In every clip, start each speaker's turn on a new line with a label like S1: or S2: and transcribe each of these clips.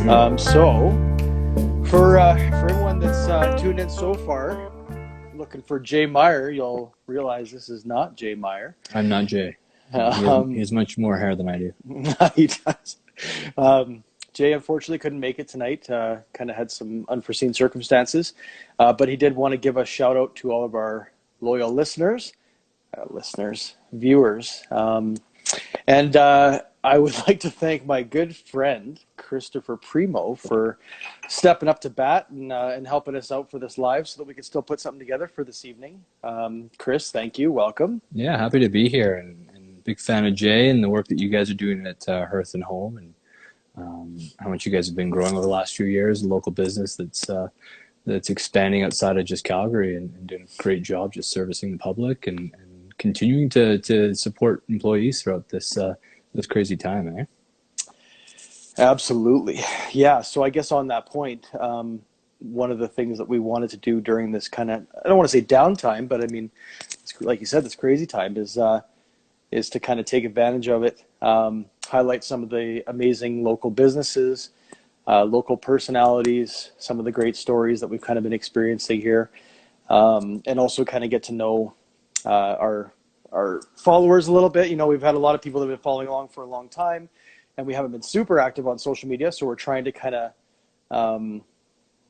S1: So, for everyone that's tuned in so far, looking for Jay Meyer, you'll realize this is not Jay Meyer.
S2: I'm not Jay. He has much more hair than I do.
S1: He does. Jay unfortunately couldn't make it tonight. Kind of had some unforeseen circumstances, but he did want to give a shout out to all of our loyal viewers, and I would like to thank my good friend Christopher Primeau for stepping up to bat and helping us out for this live so that we can still put something together for this evening. Chris, thank you. Welcome.
S2: Yeah, happy to be here, and big fan of Jay and the work that you guys are doing at Hearth and Home, and how much you guys have been growing over the last few years. A local business that's expanding outside of just Calgary and doing a great job just servicing the public and continuing to support employees throughout this crazy time, eh?
S1: Absolutely. Yeah. So I guess on that point, one of the things that we wanted to do during this kind of, I don't want to say downtime, but I mean, like you said, this crazy time is to kind of take advantage of it, highlight some of the amazing local businesses, local personalities, some of the great stories that we've kind of been experiencing here, and also kind of get to know our followers a little bit. You know, we've had a lot of people that have been following along for a long time, and we haven't been super active on social media, so we're trying to kind of,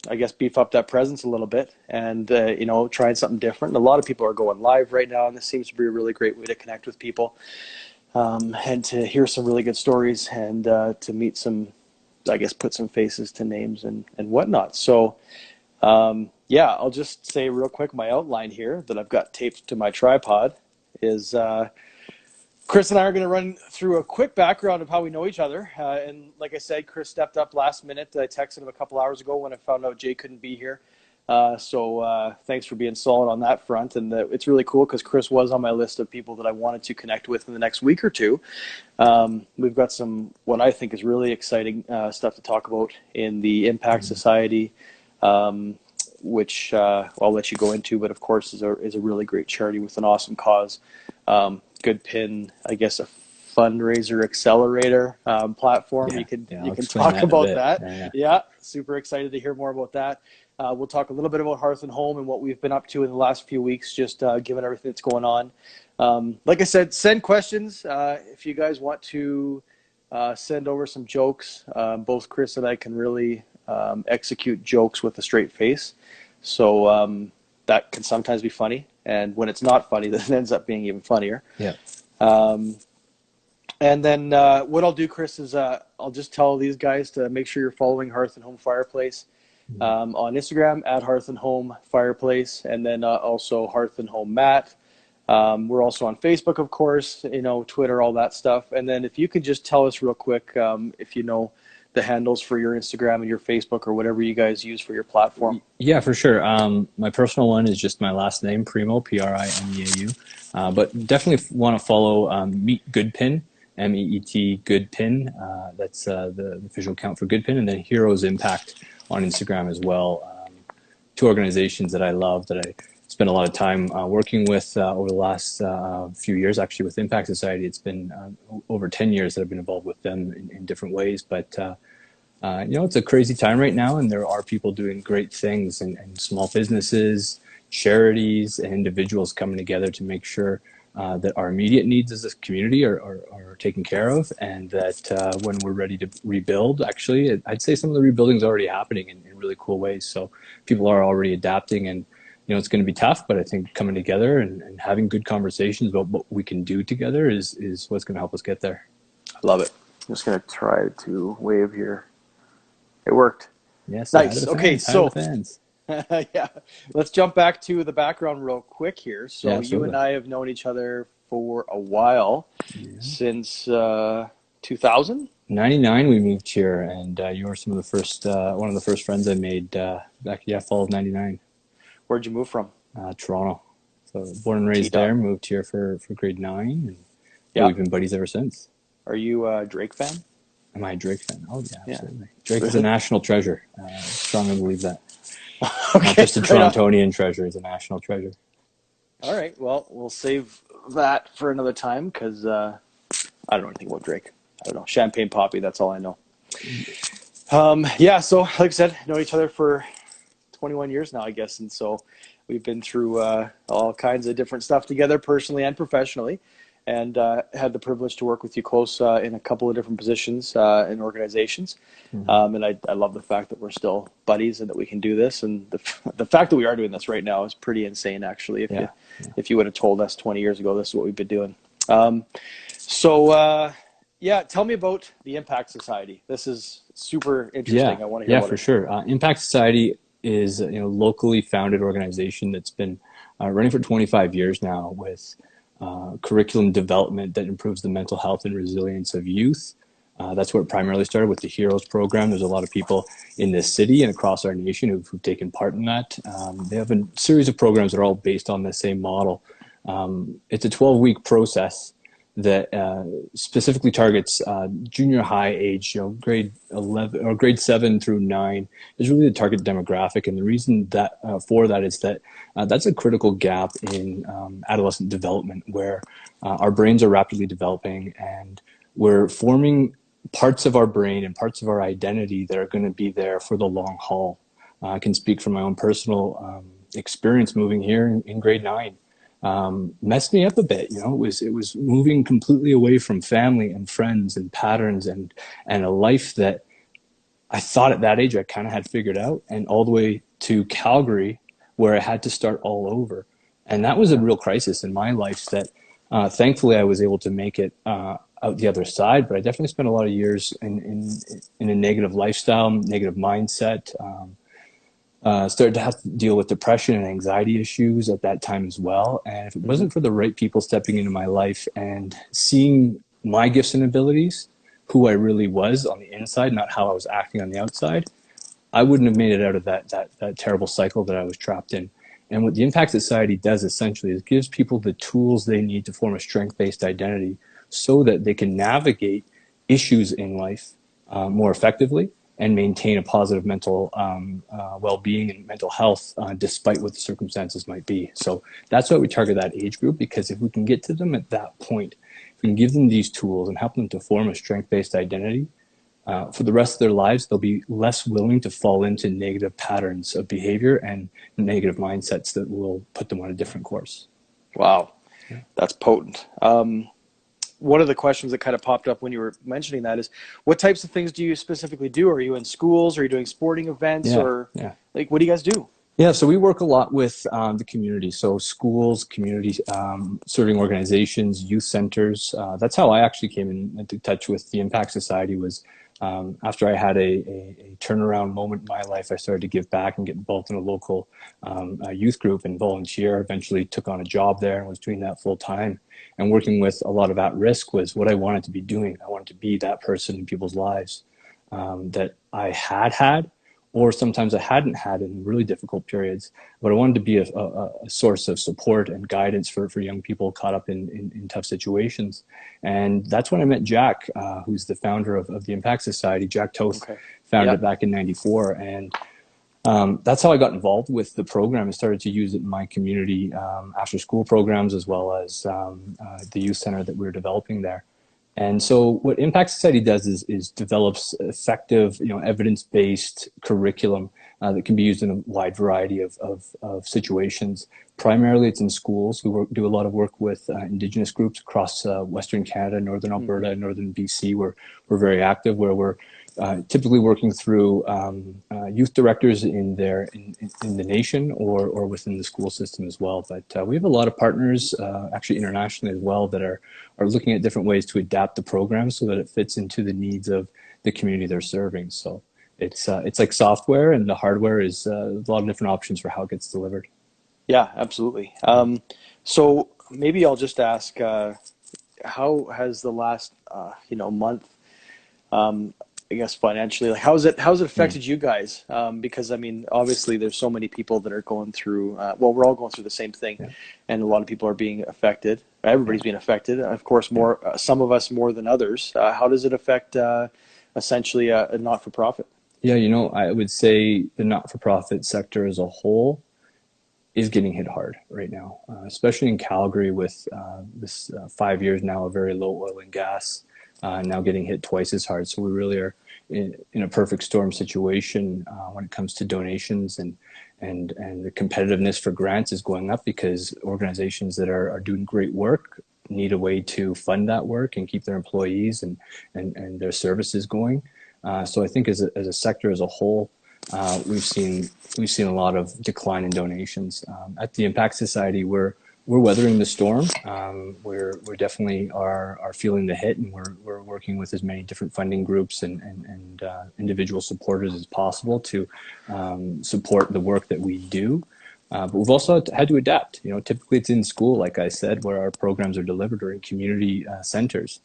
S1: I guess, beef up that presence a little bit and, trying something different. And a lot of people are going live right now, and this seems to be a really great way to connect with people, and to hear some really good stories and to meet some, I guess, put some faces to names and whatnot. So, yeah, I'll just say real quick, my outline here that I've got taped to my tripod is Chris and I are going to run through a quick background of how we know each other. And like I said, Chris stepped up last minute. I texted him a couple hours ago when I found out Jay couldn't be here. So thanks for being solid on that front. And it's really cool because Chris was on my list of people that I wanted to connect with in the next week or two. We've got some, what I think is really exciting stuff to talk about in the Impact Society, which I'll let you go into, but of course is a really great charity with an awesome cause. Goodpin, I guess, a fundraiser accelerator platform.
S2: Yeah,
S1: You can
S2: explain
S1: talk about that.
S2: Yeah.
S1: Super excited to hear more about that. We'll talk a little bit about Hearth and Home and what we've been up to in the last few weeks, just given everything that's going on. Like I said, send questions if you guys want to send over some jokes. Both Chris and I can really execute jokes with a straight face. So that can sometimes be funny. And when it's not funny, then it ends up being even funnier.
S2: Yeah.
S1: And then what I'll do, Chris, is I'll just tell these guys to make sure you're following Hearth and Home Fireplace on Instagram at Hearth and Home Fireplace, and then also Hearth and Home Matt. We're also on Facebook, of course, Twitter, all that stuff. And then if you could just tell us real quick if you know the handles for your Instagram and your Facebook or whatever you guys use for your platform.
S2: Yeah, for sure. My personal one is just my last name, Primeau, Primeau. But definitely want to follow Meet Goodpin, MEET Goodpin. That's the official account for Goodpin, and then Heroes Impact on Instagram as well. Two organizations that I love, that I spent a lot of time working with over the last few years. Actually, with Impact Society, it's been over 10 years that I've been involved with them in different ways. But it's a crazy time right now, and there are people doing great things, and small businesses, charities, and individuals coming together to make sure that our immediate needs as a community are taken care of, and that when we're ready to rebuild, actually, I'd say some of the rebuilding is already happening in really cool ways. So people are already adapting, and it's going to be tough, but I think coming together and having good conversations about what we can do together is what's going to help us get there.
S1: I love it. I'm just going to try to wave here. It worked.
S2: Yes.
S1: Nice. Okay, so
S2: fans.
S1: yeah, let's jump back to the background real quick here. So
S2: Yeah,
S1: you and I have known each other for a while, since 2000.
S2: 99 we moved here, and you were one of the first friends I made back fall of 99.
S1: Where'd you move from?
S2: Toronto. So born and raised there, moved here for grade 9, and we've been buddies ever since.
S1: Are you a Drake fan?
S2: Am I a Drake fan? Oh yeah, absolutely. Drake is a national treasure. Strongly believe that.
S1: Okay,
S2: not just a Torontonian treasure, he's a national treasure.
S1: All right, well, we'll save that for another time, because I don't know anything about Drake. I don't know. Champagne Poppy, that's all I know. Yeah, so like I said, know each other for 21 years now, I guess, and so we've been through all kinds of different stuff together, personally and professionally, and had the privilege to work with you close in a couple of different positions in organizations.
S2: Mhm.
S1: And I love the fact that we're still buddies and that we can do this, and the fact that we are doing this right now is pretty insane, actually.
S2: Yeah. Yeah.
S1: If you would have told us 20 years ago, this is what we've been doing. Um, so, yeah, tell me about the Impact Society. This is super
S2: Yeah,
S1: interesting. I want to hear
S2: yeah,
S1: about
S2: for
S1: it.
S2: sure. Impact Society is locally founded organization that's been running for 25 years now with curriculum development that improves the mental health and resilience of youth. That's where it primarily started with the Heroes program. There's a lot of people in this city and across our nation who've taken part in that. They have a series of programs that are all based on the same model. It's a 12-week process that specifically targets junior high age, grade 11 or grade 7 through 9 is really the target demographic. And the reason that for that is that that's a critical gap in adolescent development where our brains are rapidly developing and we're forming parts of our brain and parts of our identity that are going to be there for the long haul. I can speak from my own personal experience moving here in grade 9 messed me up a bit. It was moving completely away from family and friends and patterns and a life that I thought at that age I kind of had figured out, and all the way to Calgary, where I had to start all over. And that was a real crisis in my life that thankfully I was able to make it out the other side. But I definitely spent a lot of years in a negative lifestyle, negative mindset. Started to have to deal with depression and anxiety issues at that time as well. And if it
S1: Mm-hmm.
S2: wasn't for the right people stepping into my life and seeing my gifts and abilities, who I really was on the inside, not how I was acting on the outside, I wouldn't have made it out of that terrible cycle that I was trapped in. And what the Impact Society does essentially is gives people the tools they need to form a strength-based identity so that they can navigate issues in life more effectively and maintain a positive mental well-being and mental health despite what the circumstances might be. So that's why we target that age group, because if we can get to them at that point, if we can give them these tools and help them to form a strength-based identity, for the rest of their lives, they'll be less willing to fall into negative patterns of behavior and negative mindsets that will put them on a different course.
S1: Wow,
S2: Yeah.
S1: that's potent. One of the questions that kind of popped up when you were mentioning that is, what types of things do you specifically do? Are you in schools? Are you doing sporting events?
S2: Yeah.
S1: Or
S2: Yeah.
S1: like, what do you guys do?
S2: Yeah, so we work a lot with the community, so schools, community serving organizations, youth centers. That's how I actually came into touch with the Impact Society. Was after I had a turnaround moment in my life, I started to give back and get involved in a local youth group and volunteer. Eventually, took on a job there and was doing that full time. And working with a lot of at risk was what I wanted to be doing. I wanted to be that person in people's lives that I had or sometimes I hadn't had in really difficult periods. But I wanted to be a source of support and guidance for young people caught up in tough situations. And that's when I met Jack, who's the founder of the Impact Society. Jack Toth
S1: Okay.
S2: founded
S1: Yeah.
S2: it back in '94. And that's how I got involved with the program. I started to use it in my community after school programs as well as the youth center that we were developing there. And so what Impact Society does is develops effective, evidence-based curriculum that can be used in a wide variety of situations. Primarily, it's in schools. Do a lot of work with Indigenous groups across Western Canada, Northern
S1: Mm-hmm.
S2: Alberta, and Northern BC. We're very active, where we're typically working through youth directors in the nation or within the school system as well. But we have a lot of partners, actually internationally as well, that are looking at different ways to adapt the program so that it fits into the needs of the community they're serving. So it's like software, and the hardware is a lot of different options for how it gets delivered.
S1: Yeah, absolutely. So maybe I'll just ask, how has the last, month, um, I guess financially, like how's it
S2: Mm.
S1: affected you guys? Because I mean, obviously, there's so many people that are going through. Well, we're all going through the same thing,
S2: Yeah,
S1: and a lot of people are being affected. Everybody's
S2: yeah,
S1: being affected. Of course,
S2: yeah.
S1: more some of us more than others. How does it affect essentially a not-for-profit?
S2: Yeah, I would say the not-for-profit sector as a whole is getting hit hard right now, especially in Calgary with this 5 years now of very low oil and gas. now getting hit twice as hard. So we really are in a perfect storm situation when it comes to donations, and the competitiveness for grants is going up because organizations that are doing great work need a way to fund that work and keep their employees and their services going. So I think as a sector as a whole, we've seen a lot of decline in donations. At the Impact Society, we're weathering the storm. We're definitely are feeling the hit, and we're working with as many different funding groups and individual supporters as possible to support the work that we do. But we've also had to adapt. Typically it's in school, like I said, where our programs are delivered, or in community centers.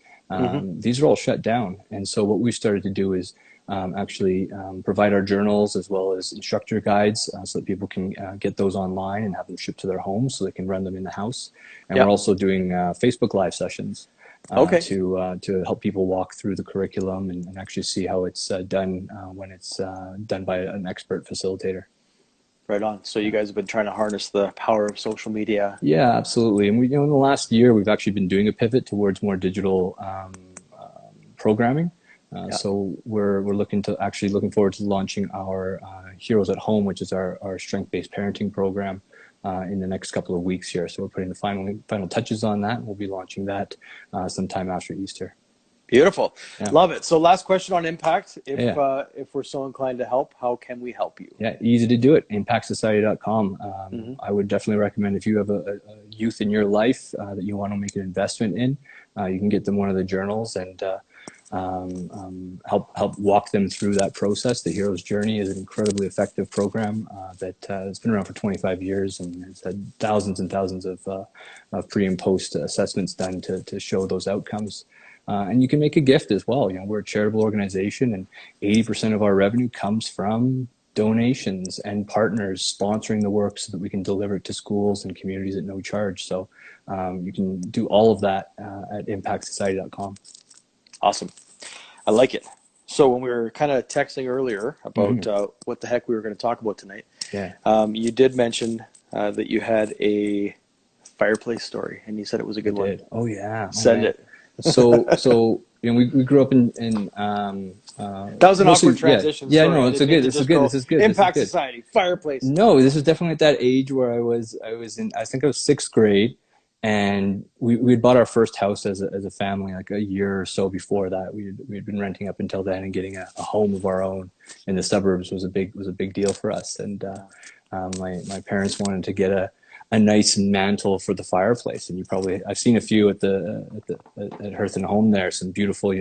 S2: These are all shut down, and so what we've started to do is actually provide our journals as well as instructor guides so that people can get those online and have them shipped to their homes so they can run them in the house. And we're also doing Facebook Live sessions to help people walk through the curriculum and actually see how it's done when it's done by an expert facilitator.
S1: Right on. So you guys have been trying to harness the power of social media.
S2: Yeah, absolutely. And in the last year, we've actually been doing a pivot towards more digital programming. So we're looking forward to launching our Heroes at Home, which is our strength-based parenting program, in the next couple of weeks here. So we're putting the final touches on that, and we'll be launching that sometime after Easter.
S1: Beautiful.
S2: Yeah.
S1: Love it. So last question on Impact. If we're so inclined to help, how can we help you?
S2: Yeah, easy to do it. ImpactSociety.com. I would definitely recommend, if you have a youth in your life that you want to make an investment in, you can get them one of the journals and help walk them through that process. The Hero's Journey is an incredibly effective program that has been around for 25 years and has had thousands and thousands of pre and post assessments done to show those outcomes. And you can make a gift as well. We're a charitable organization, and 80% of our revenue comes from donations and partners sponsoring the work so that we can deliver it to schools and communities at no charge. So you can do all of that at impactsociety.com.
S1: Awesome. I like it. So when we were kind of texting earlier about what the heck we were going to talk about tonight, you did mention that you had a fireplace story, and you said it was a good one.
S2: Oh yeah.
S1: Send it.
S2: So we grew up in
S1: that was an
S2: mostly,
S1: awkward transition.
S2: Yeah,
S1: Sorry,
S2: no, it's good. This is good.
S1: Impact Society, fireplace.
S2: No, this was definitely at that age where I was in, I think I was 6th grade, and we had bought our first house as a family like a year or so before that. We'd been renting up until then, and getting a home of our own in the suburbs was a big deal for us. And my parents wanted to get a nice mantle for the fireplace, and I've seen a few at Hearth and Home there. Some beautiful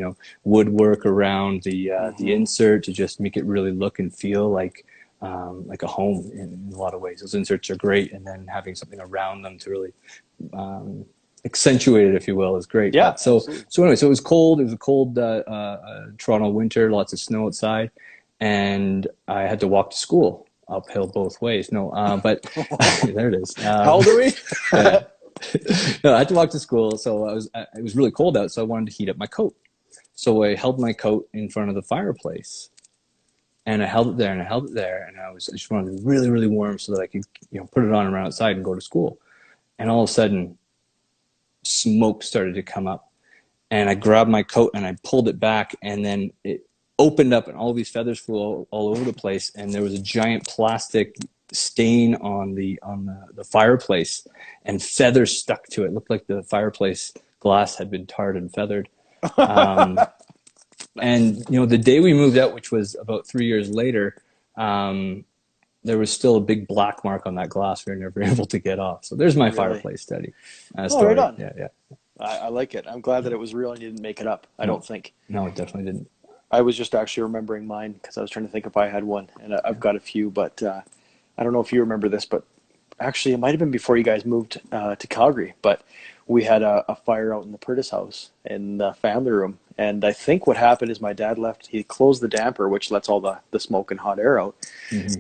S2: woodwork around the insert to just make it really look and feel like a home in a lot of ways. Those inserts are great, and then having something around them to really accentuate it, if you will, is great.
S1: Yeah.
S2: So anyway, so it was cold. It was a cold Toronto winter, lots of snow outside, and I had to walk to school uphill both ways. No, but there it is.
S1: How old are we?
S2: No, I had to walk to school, so it was really cold out, so I wanted to heat up my coat. So I held my coat in front of the fireplace, and I held it there, and I just wanted it really, really warm so that I could put it on around outside and go to school. And all of a sudden, smoke started to come up, and I grabbed my coat and I pulled it back, and then it opened up, and all these feathers flew all over the place, and there was a giant plastic stain on the fireplace, and feathers stuck to it. It looked like the fireplace glass had been tarred and feathered. And the day we moved out, which was about 3 years later, there was still a big black mark on that glass we were never able to get off. So there's my fireplace story.
S1: Right on.
S2: Yeah.
S1: I like it. I'm glad that it was real and you didn't make it up. I don't think.
S2: No, it definitely didn't.
S1: I was just actually remembering mine because I was trying to think if I had one, and I've got a few, but I don't know if you remember this, but actually it might have been before you guys moved to Calgary, but we had a fire out in the Purtis house in the family room, and I think what happened is my dad left. He closed the damper, which lets all the smoke and hot air out,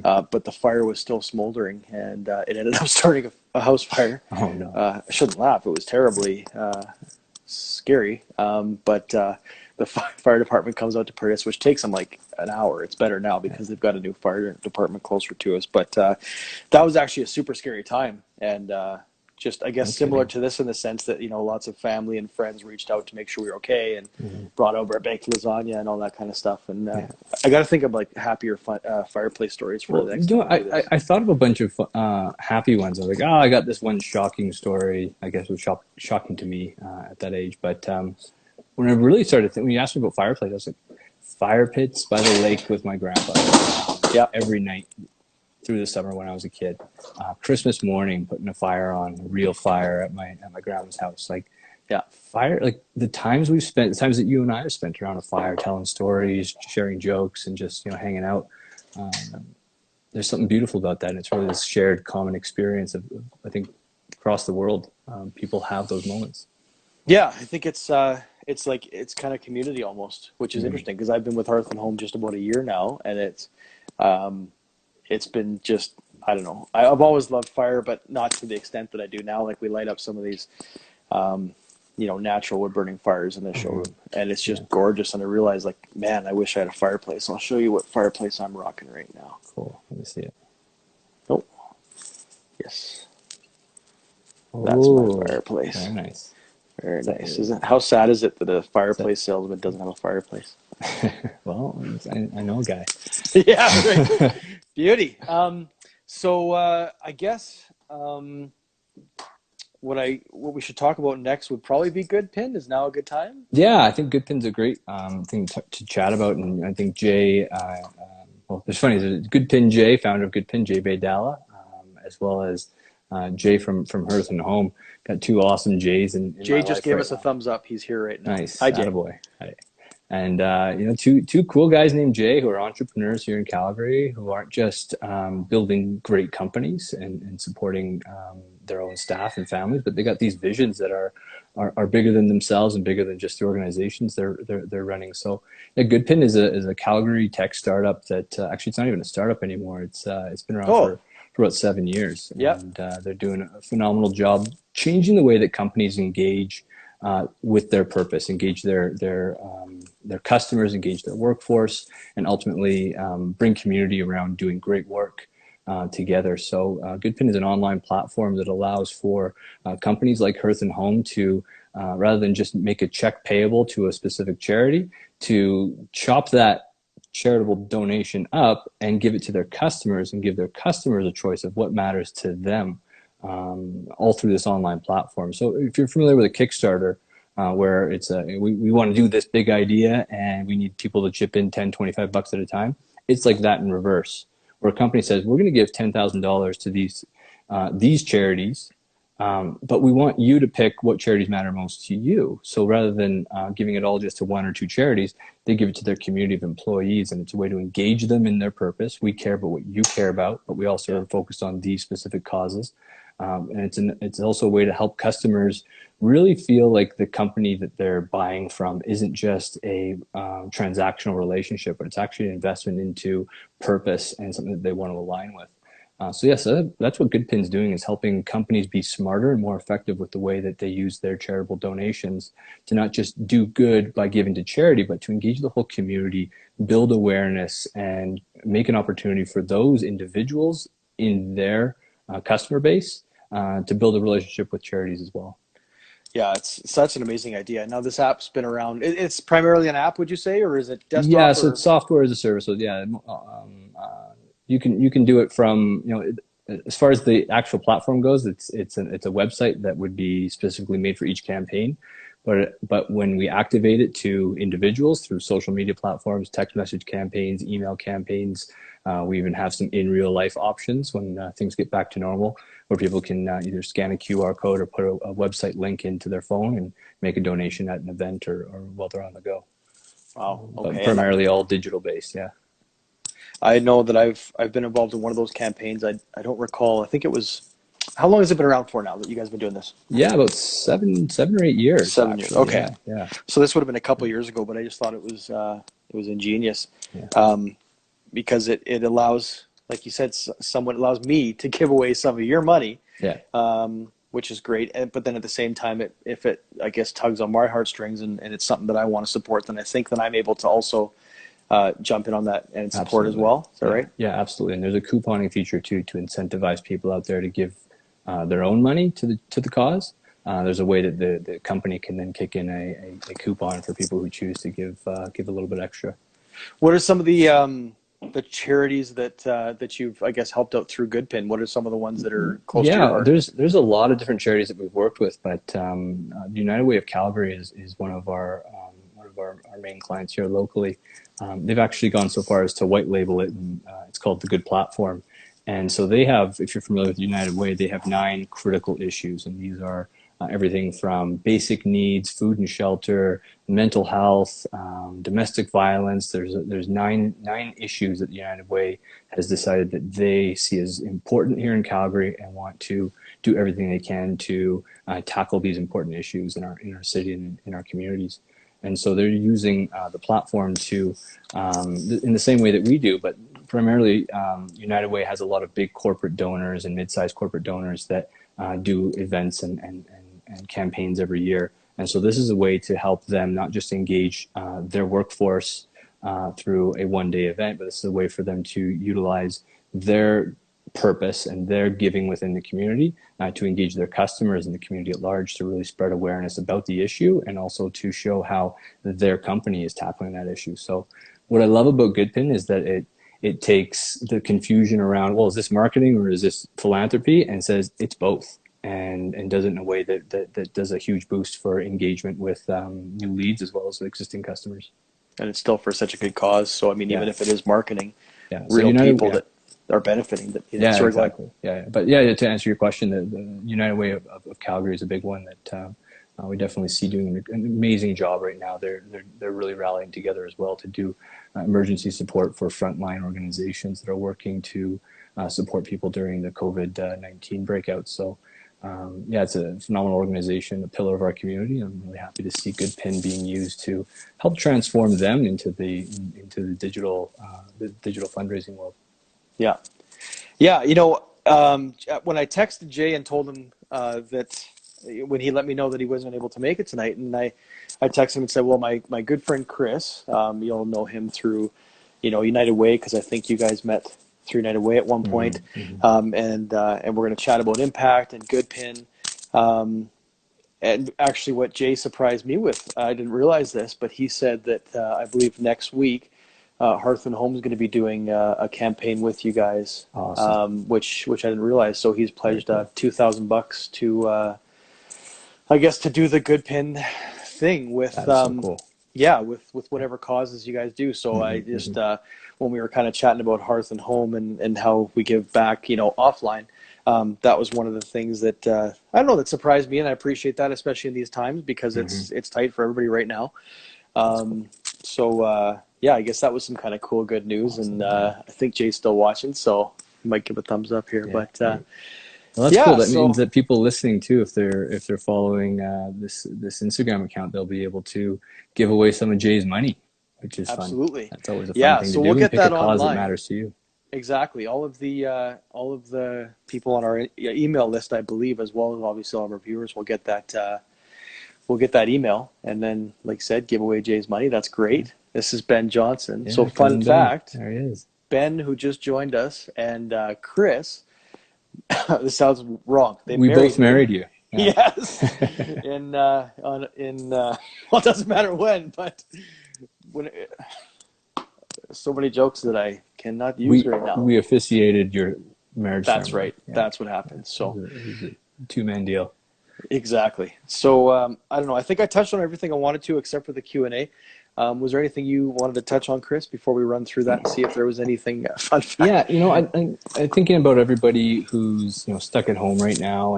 S1: but the fire was still smoldering, and it ended up starting a house fire.
S2: Oh no!
S1: I shouldn't laugh. It was terribly scary, but the fire department comes out to Purtis, which takes them like an hour. It's better now because they've got a new fire department closer to us. But that was actually a super scary time, and just, I guess,
S2: No
S1: similar
S2: kidding.
S1: to this in the sense that, lots of family and friends reached out to make sure we were okay and
S2: Hmm.
S1: brought over baked lasagna and all that kind of stuff. And
S2: Yeah.
S1: I got to think of like happier fireplace stories for
S2: Well,
S1: the next time we do
S2: I,
S1: this.
S2: I thought of a bunch of happy ones. I was like, oh, I got this one shocking story. I guess it was shocking to me at that age. But when I really started thinking, when you asked me about fireplace, I was like, fire pits by the lake with my grandfather
S1: Yeah.
S2: every night through the summer when I was a kid. Christmas morning, putting a fire on, a real fire at my grandma's house. Like,
S1: Yeah.
S2: fire, like the times we've spent, the times that you and I have spent around a fire, telling stories, sharing jokes, and just hanging out. Um, there's something beautiful about that, and it's really this shared common experience of I think across the world, people have those moments.
S1: Yeah. I think it's like, it's kind of community almost, which is
S2: Mm-hmm.
S1: interesting because I've been with Hearth and Home just about a year now. And um, it's been just, I don't know. I've always loved fire, but not to the extent that I do now. Like we light up some of these, um, natural wood burning fires in the
S2: Mm-hmm.
S1: showroom, and it's
S2: Yeah,
S1: just gorgeous. And I realize, like, man, I wish I had a fireplace. I'll show you what fireplace I'm rocking right now.
S2: cool. Let me see it.
S1: Oh, yes, that's my
S2: Oh,
S1: fireplace.
S2: very nice.
S1: Very nice.
S2: So,
S1: Isn't How sad is it that a
S2: so
S1: fireplace salesman doesn't have a fireplace?
S2: well, I know a guy.
S1: Yeah, right. Beauty. So I guess what we should talk about next would probably be Goodpin. Is now a good time?
S2: Yeah, I think Goodpin's a great thing to chat about, and I think Jay. Well, it's funny. There's Goodpin Jay, founder of Goodpin, Jay Baydala, as well as Jay from Hearth and Home. Got two awesome Jays in my
S1: Jay just
S2: life
S1: gave
S2: right
S1: us a
S2: now.
S1: thumbs up. He's here right now.
S2: Nice,
S1: Hi, Jay.
S2: attaboy. Hi. And two cool guys named Jay who are entrepreneurs here in Calgary who aren't just building great companies and supporting their own staff and families, but they got these visions that are bigger than themselves and bigger than just the organizations they're running. So, yeah, Goodpin is a Calgary tech startup that actually it's not even a startup anymore. It's been around
S1: Oh,
S2: for about 7 years,
S1: yeah.
S2: and they're doing a phenomenal job changing the way that companies engage with their purpose, engage their customers, engage their workforce, and ultimately bring community around doing great work together. So Goodpin is an online platform that allows for companies like Hearth and Home to, rather than just make a check payable to a specific charity, to chop that charitable donation up and give it to their customers and give their customers a choice of what matters to them, all through this online platform. So if you're familiar with a Kickstarter, where it's we want to do this big idea and we need people to chip in 10, $25 at a time, it's like that in reverse, where a company says, we're going to give $10,000 to these charities, but we want you to pick what charities matter most to you. So rather than giving it all just to one or two charities, they give it to their community of employees, and it's a way to engage them in their purpose. We care about what you care about, but we also
S1: Yeah.
S2: are focused on these specific causes. And it's also a way to help customers really feel like the company that they're buying from isn't just a transactional relationship, but it's actually an investment into purpose and something that they want to align with. So that's what Goodpin's doing, is helping companies be smarter and more effective with the way that they use their charitable donations to not just do good by giving to charity, but to engage the whole community, build awareness, and make an opportunity for those individuals in their customer base to build a relationship with charities as well.
S1: Yeah, it's such an amazing idea. Now, this app's been around. It's primarily an app, would you say, or is it
S2: Yeah,
S1: desktop
S2: so it's
S1: or?
S2: software as a service. So yeah, you can do it from as far as the actual platform goes, it's a website that would be specifically made for each campaign. But when we activate it to individuals through social media platforms, text message campaigns, email campaigns, we even have some in real life options when things get back to normal, where people can either scan a QR code or put a website link into their phone and make a donation at an event or while they're on the go.
S1: Wow.
S2: But
S1: Okay. And
S2: primarily all digital based. Yeah.
S1: I know that I've been involved in one of those campaigns. I don't recall. I think it was. How long has it been around for now that you guys have been doing this?
S2: Yeah, about 7 or 8 years
S1: 7 years.
S2: actually.
S1: Okay.
S2: Yeah, yeah,
S1: So this would have been a couple years ago, but I just thought it was ingenious,
S2: yeah,
S1: um, because it allows, like you said, someone allows me to give away some of your money,
S2: yeah.
S1: which is great. But then at the same time, if it I guess tugs on my heartstrings and it's something that I want to support, then I think that I'm able to also jump in on that and support as
S2: Absolutely.
S1: well. Is that
S2: Yeah,
S1: right?
S2: yeah, absolutely. And there's a couponing feature too to incentivize people out there to give their own money to the cause. There's a way that the company can then kick in a coupon for people who choose to give a little bit extra.
S1: What are some of the charities that you've, I guess, helped out through Goodpin? What are some of the ones that are close to your
S2: Yeah,
S1: heart?
S2: there's a lot of different charities that we've worked with, but the United Way of Calgary is one of our main clients here locally. They've actually gone so far as to white label it, and it's called the Good Platform. And so they have, if you're familiar with United Way, they have 9 critical issues, and these are everything from basic needs, food and shelter, mental health, domestic violence. There's nine issues that the United Way has decided that they see as important here in Calgary and want to do everything they can to tackle these important issues in our city and in our communities. And so they're using the platform to, in the same way that we do, but primarily United Way has a lot of big corporate donors and mid-sized corporate donors that do events and campaigns every year. And so this is a way to help them not just engage their workforce through a one-day event, but this is a way for them to utilize their purpose and their giving within the community to engage their customers and the community at large to really spread awareness about the issue and also to show how their company is tackling that issue. So what I love about Goodpin is that it takes the confusion around, well, is this marketing or is this philanthropy, and says it's both, and does it in a way that does a huge boost for engagement with new leads as well as existing customers.
S1: And it's still for such a good cause. So I mean,
S2: Yeah.
S1: even if it is marketing,
S2: Yeah. So
S1: real
S2: United,
S1: people
S2: yeah.
S1: that are benefiting. That
S2: Yeah,
S1: sorry, go ahead.
S2: exactly. Yeah, but yeah, to answer your question, the United Way of Calgary is a big one that we definitely see doing an amazing job right now. They're really rallying together as well to do emergency support for frontline organizations that are working to support people during the COVID-19 breakout. So yeah, it's a phenomenal organization, a pillar of our community. I'm really happy to see Goodpin being used to help transform them into the digital fundraising world.
S1: Yeah, yeah. You know, when I texted Jay and told him that when he let me know that he wasn't able to make it tonight, and I texted him and said, well, my good friend Chris, you'll know him through, United Way, because I think you guys met through United Way at one point. And we're going to chat about Impact and Goodpin. And actually, what Jay surprised me with, I didn't realize this, but he said that I believe next week, Hearth and Home is going to be doing a campaign with you guys,
S2: Awesome.
S1: which I didn't realize. So he's
S2: Very
S1: pledged
S2: cool.
S1: $2,000 to, I guess, to do the Goodpin thing with,
S2: That is so cool.
S1: yeah, with whatever causes you guys do. So I just when we were kind of chatting about Hearth and Home and how we give back, offline. That was one of the things that I don't know, that surprised me, and I appreciate that, especially in these times, because it's tight for everybody right now.
S2: That's cool.
S1: So yeah, I guess that was some kind of cool, good news,
S2: Awesome.
S1: and I think Jay's still watching, so he might give a thumbs up here.
S2: Yeah.
S1: But
S2: Great. Well, that's cool.
S1: yeah,
S2: That means
S1: so
S2: that people listening too, if they're following this Instagram account, they'll be able to give away some of Jay's money, which is fun.
S1: absolutely,
S2: That's always a fun
S1: yeah.
S2: thing to
S1: So we'll
S2: do, and
S1: get
S2: pick a
S1: that
S2: cause that
S1: online.
S2: matters to you.
S1: Exactly. All of the people on our email list, I believe, as well as obviously all of our viewers, will get that. We'll get that email, and then, like I said, give away Jay's money. That's great. This is Ben Johnson. So,
S2: Yeah,
S1: fun
S2: cousin Ben.
S1: fact:
S2: There he is.
S1: Ben, who just joined us, and Chris. This sounds wrong. They
S2: We both
S1: married me.
S2: married you. Yeah.
S1: Yes. Well, it doesn't matter when, but when so many jokes that I cannot use right now.
S2: We officiated your marriage
S1: That's
S2: ceremony.
S1: right.
S2: Yeah.
S1: That's what happened. So
S2: It was a two-man deal.
S1: exactly. So I don't know. I think I touched on everything I wanted to, except for the Q&A. Was there anything you wanted to touch on, Chris, before we run through that and see if there was anything fun fact?
S2: Yeah, I'm thinking about everybody who's stuck at home right now,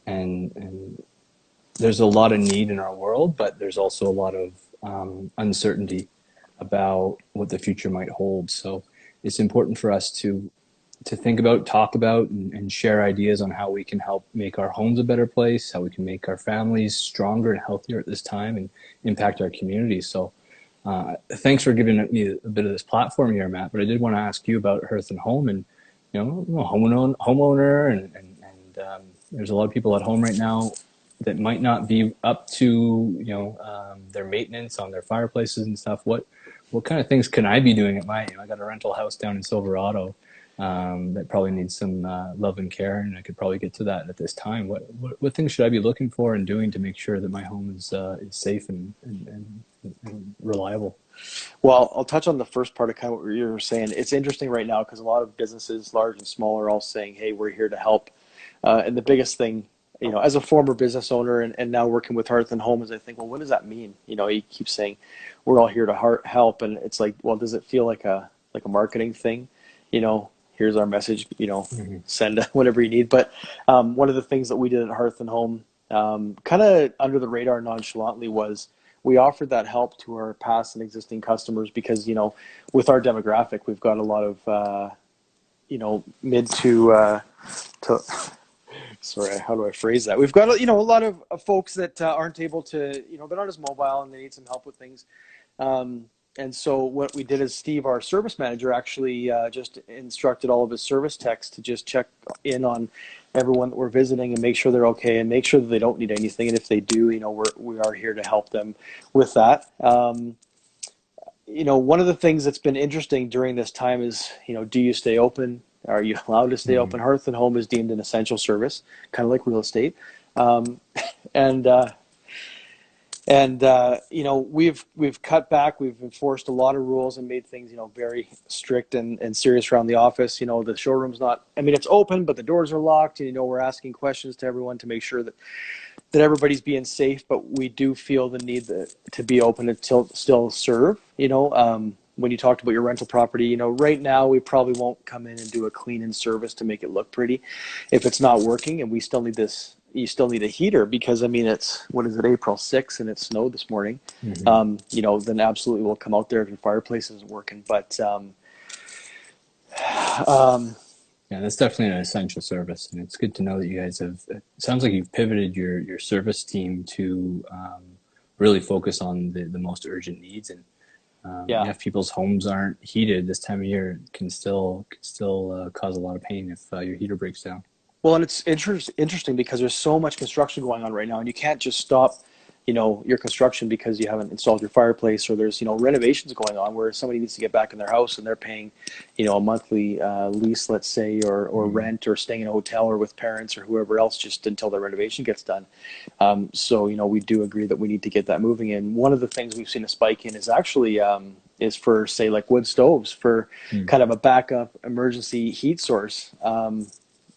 S2: and there's a lot of need in our world, but there's also a lot of uncertainty about what the future might hold. So it's important for us to think about, talk about, and share ideas on how we can help make our homes a better place, how we can make our families stronger and healthier at this time, and impact our communities. So thanks for giving me a bit of this platform here, Matt. But I did want to ask you about Hearth and Home, and homeowner, and there's a lot of people at home right now that might not be up to their maintenance on their fireplaces and stuff. What kind of things can I be doing at my? I got a rental house down in Silverado, that probably needs some love and care, and I could probably get to that at this time. What things should I be looking for and doing to make sure that my home is safe and reliable?
S1: Well, I'll touch on the first part of kind of what you were saying. It's interesting right now because a lot of businesses, large and small, are all saying, "Hey, we're here to help." And the biggest thing, as a former business owner and now working with Hearth and Home, is I think, well, what does that mean? You keep saying, "We're all here to help," and it's like, well, does it feel like a marketing thing? Here's our message.
S2: Mm-hmm.
S1: Send whatever you need. But one of the things that we did at Hearth and Home, kind of under the radar, nonchalantly, was we offered that help to our past and existing customers because, with our demographic, we've got a lot of, mid to sorry, how do I phrase that? We've got, a lot of folks that aren't able to, they're not as mobile and they need some help with things. And so what we did is Steve, our service manager, actually just instructed all of his service techs to just check in on everyone that we're visiting and make sure they're okay and make sure that they don't need anything. And if they do, we are here to help them with that. One of the things that's been interesting during this time is, do you stay open? Are you allowed to stay
S2: Mm-hmm.
S1: open? Hearth and Home is deemed an essential service, kind of like real estate. And we've cut back. We've enforced a lot of rules and made things, very strict and serious around the office. The showroom's not. I mean, it's open, but the doors are locked. And we're asking questions to everyone to make sure that everybody's being safe. But we do feel the need to be open and still serve. When you talked about your rental property, right now we probably won't come in and do a clean in service to make it look pretty if it's not working, and we still need this. You still need a heater because, I mean, it's, what is it, April 6th, and it snowed this morning.
S2: Mm-hmm.
S1: Then absolutely we'll come out there if your fireplace isn't working. But
S2: Yeah, that's definitely an essential service, and it's good to know that you guys have. It sounds like you've pivoted your service team to really focus on the most urgent needs, and
S1: yeah.
S2: if people's homes aren't heated this time of year, it can still cause a lot of pain if your heater breaks down.
S1: Well, and it's interesting because there's so much construction going on right now, and you can't just stop, your construction because you haven't installed your fireplace, or there's, renovations going on where somebody needs to get back in their house and they're paying, a monthly lease, let's say, or rent, or staying in a hotel or with parents or whoever else just until the renovation gets done. So, we do agree that we need to get that moving. And one of the things we've seen a spike in is actually is for, say, like wood stoves for kind of a backup emergency heat source.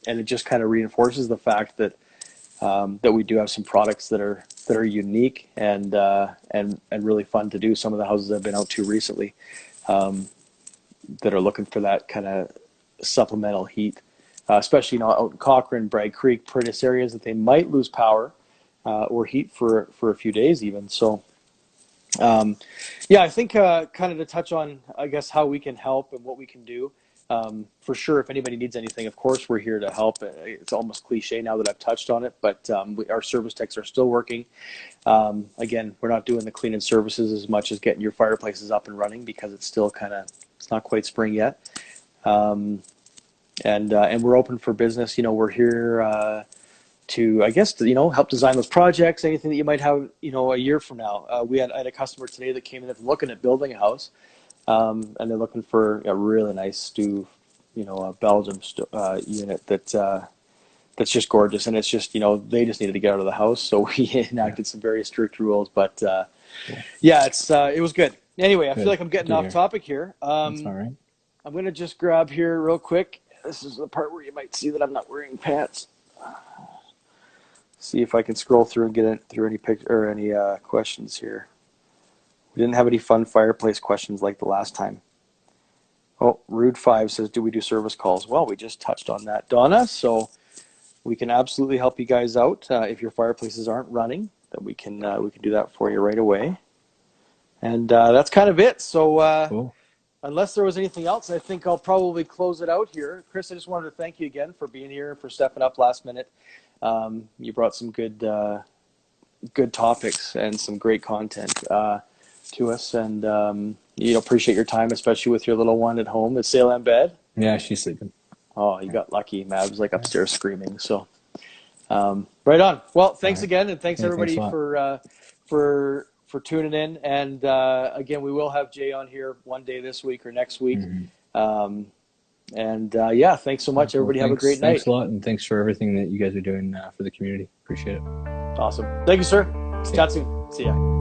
S1: And it just kind of reinforces the fact that that we do have some products that are unique and really fun to do. Some of the houses I've been out to recently that are looking for that kind of supplemental heat, especially out in Cochrane, Bragg Creek, Prentice areas that they might lose power or heat for a few days even. So I think kind of to touch on, I guess, how we can help and what we can do. For sure, if anybody needs anything, of course, we're here to help. It's almost cliche now that I've touched on it, but our service techs are still working. Again, we're not doing the cleaning services as much as getting your fireplaces up and running because it's still it's not quite spring yet. And we're open for business. We're here to, I guess, help design those projects, anything that you might have, a year from now. I had a customer today that came in looking at building a house. And they're looking for a really nice stew, a Belgium unit that's just gorgeous. And it's just, they just needed to get out of the house. So we enacted some very strict rules. But it was good. Anyway, I feel like I'm getting off topic here.
S2: That's all right.
S1: I'm going to just grab here real quick. This is the part where you might see that I'm not wearing pants. See if I can scroll through and get through any or any questions here. We didn't have any fun fireplace questions like the last time. Oh, Rude5 says, do we do service calls? Well, we just touched on that, Donna. So we can absolutely help you guys out. If your fireplaces aren't running, then we can do that for you right away. And that's kind of it. So
S2: Cool.
S1: Unless there was anything else, I think I'll probably close it out here. Chris, I just wanted to thank you again for being here and for stepping up last minute. You brought some good topics and some great content to us, and appreciate your time, especially with your little one at home. Is Selah in bed?
S2: Yeah, she's sleeping.
S1: Oh, you got lucky. Mav's like upstairs screaming. So, right on. Well, thanks again, and thanks everybody for tuning in. And again, we will have Jay on here one day this week or next week.
S2: Mm-hmm.
S1: And yeah, thanks so much.
S2: Well,
S1: Everybody have a great
S2: thanks
S1: night.
S2: a lot, and thanks for everything that you guys are doing for the community. Appreciate it.
S1: Awesome. Thank you, sir.
S2: See ya.
S1: Chat soon. See ya.